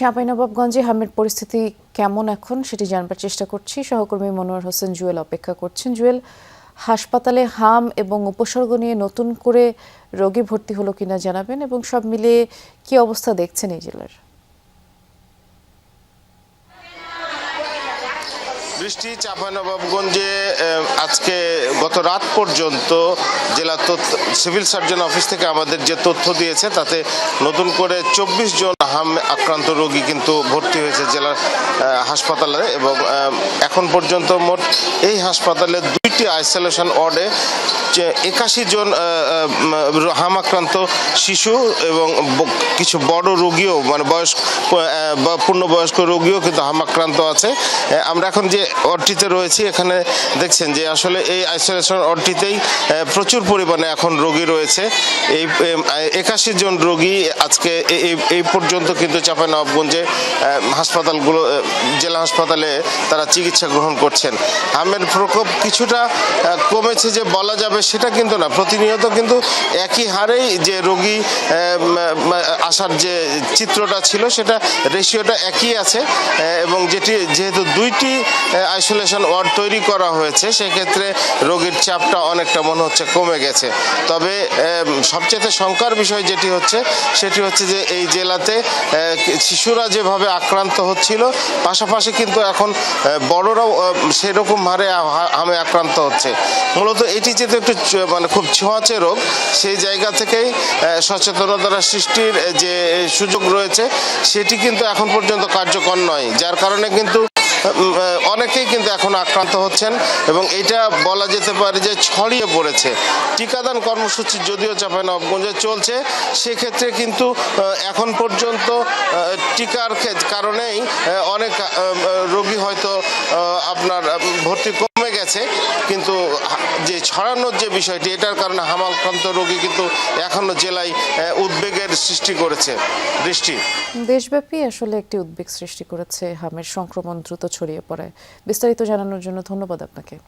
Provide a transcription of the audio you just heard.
চাঁপাইনবাবগঞ্জে হামের পরিস্থিতি কেমন এখন সেটি জানবার চেষ্টা করছি। সহকর্মী মনোয়ার হোসেন জুয়েল অপেক্ষা করছেন। জুয়েল, হাসপাতালে হাম এবং উপসর্গ নিয়ে নতুন করে রোগী ভর্তি হলো কিনা জানাবেন, এবং সব মিলিয়ে কি অবস্থা দেখছেন এই জেলার? বৃষ্টি, চাঁপাইনবাবগঞ্জে আজকে গত রাত পর্যন্ত জেলা সিভিল সার্জন অফিস থেকে আমাদের যে তথ্য দিয়েছে তাতে নতুন করে 24 জন হাম আক্রান্ত রোগী কিন্তু ভর্তি হয়েছে জেলার হাসপাতালে, এবং এখন পর্যন্ত মোট এই হাসপাতালে 2টি আইসোলেশন ওয়ার্ডে 81 জন হাম আক্রান্ত শিশু এবং কিছু বড় রোগীও, মানে পূর্ণবয়স্ক রোগীও কিন্তু হাম আক্রান্ত আছে। আমরা এখন যে ওয়ার্ডটিতে রয়েছি এখানে দেখছেন যে আসলে এই আইসোলেশন ওয়ার্ডটিতেই প্রচুর পরিমাণে এখন রোগী রয়েছে। এই 81 জন রোগী আজকে এই পর্যন্ত কিন্তু চাঁপাইনবাবগঞ্জে হাসপাতালগুলো, জেলা হাসপাতালে তারা চিকিৎসা গ্রহণ করছেন। হামের প্রকোপ কিছুটা কমেছে যে বলা যাবে সেটা কিন্তু না, প্রতিনিয়ত কিন্তু একই হারেই যে রোগী আসার যে চিত্রটা ছিল সেটা রেশিওটা একই আছে, এবং যেহেতু 2টি আইসোলেশন ওয়ার্ড তৈরি করা হয়েছে সেক্ষেত্রে রোগীর চাপটা অনেকটা মনে হচ্ছে কমে গেছে। তবে সবচেয়ে শঙ্কার বিষয় যেটি হচ্ছে সেটি হচ্ছে যে এই জেলাতে শিশুরা যেভাবে আক্রান্ত হচ্ছিল, পাশাপাশি কিন্তু এখন বড়রাও সেরকম হারে হামে আক্রান্ত হচ্ছে। মূলত এটি যেহেতু একটু মানে খুব ছোঁয়াচে রোগ, সেই জায়গা থেকেই সচেতনতা সৃষ্টির যে সুযোগ রয়েছে সেটি কিন্তু এখন পর্যন্ত কার্যকর নয়, যার কারণে কিন্তু অনেকেই কিন্তু এখন আক্রান্ত হচ্ছেন, এবং এটা বলা যেতে পারে যে ছড়িয়ে পড়েছে। টিকাদান কর্মসূচি যদিও চাঁপাইনবাবগঞ্জে চলছে, সেক্ষেত্রে কিন্তু এখন পর্যন্ত টিকার কারণেই অনেক রোগী হয়তো আপনার ভর্তি কমে গেছে, কিন্তু যে ছড়ানোর যে বিষয়টি, এটার কারণে হাম আক্রান্ত রোগী কিন্তু এখনো জেলায় উদ্বেগের সৃষ্টি করেছে। বৃষ্টি, দেশব্যাপী আসলে একটি উদ্বেগ সৃষ্টি করেছে হামের সংক্রমণ দ্রুত ছড়িয়ে পড়ায়। বিস্তারিত জানানোর জন্য ধন্যবাদ আপনাকে।